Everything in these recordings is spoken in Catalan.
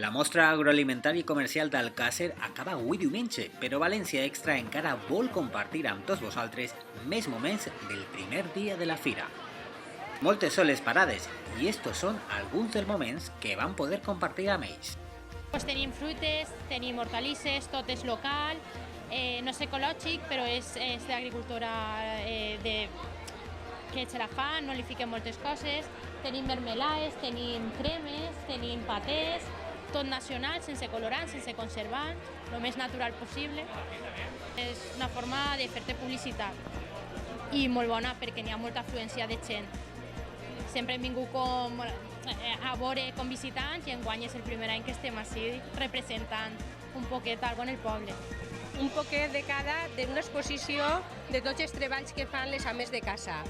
La mostra agroalimentària i comercial d'Alcàsser acaba avui diumenge, però València Extra encara vol compartir amb tots vosaltres més moments del primer dia de la fira. Moltes són les parades i estos són alguns dels moments que van poder compartir amb ells. Tenim fruites, tenim hortalisses, tot és local, no és ecològic, però és d'agricultura que se la fa, no li fiquem moltes coses. Tenim mermelades, tenim cremes, tenim patés, tot nacional, sense colorants, sense conservants, el més natural possible. És una forma de fer-te publicitat i molt bona perquè n'hi ha molta afluència de gent. Sempre hem vingut a veure com visitants i enguany és el primer any que estem així representant un poquet algo en el poble. Un poquet de cada d'una exposició de tots els treballs que fan les ames de casa.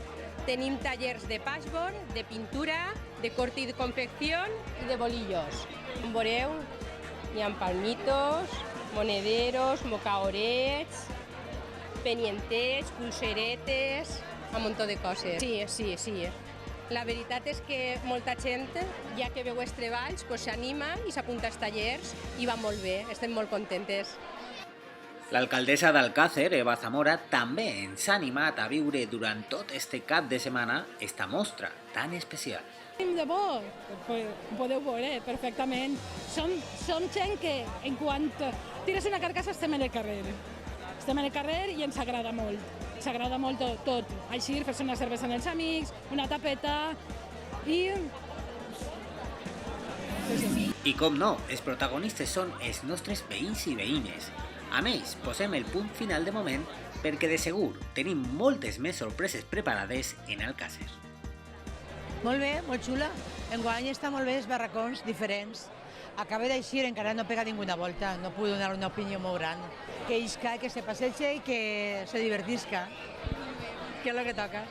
Tenim tallers de patchwork, de pintura, de corte i de confecció i de bolillos. Com veureu, hi ha palmitos, monederos, mocaorets, penientets, pulseretes, un munt de coses. Sí. La veritat és que molta gent, ja que veu els treballs, s'anima i s'apunta als tallers i va molt bé, estem molt contentes. L'alcaldessa d'Alcàsser, Eva Zamora, també ens ha animat a viure durant tot este cap de setmana esta mostra tan especial. De bo, ho podeu veure perfectament. Som gent que, en quant tires una carcassa, estem en el carrer. Estem en el carrer i ens agrada molt. Ens agrada molt tot. Així, fer-se una cervesa amb els amics, una tapeta i... I com no, els protagonistes són els nostres veïns i veïnes. A més, posem el punt final de moment perquè de segur tenim moltes més sorpreses preparades en Alcàsser. Molt bé, molt xula. Enguany està molt bé, els barracons diferents. Acaba d'eixir, encara no pega ninguna volta, no puc donar una opinió molt gran. Que isca, que se passeja i que se divertisca, que és el que toca.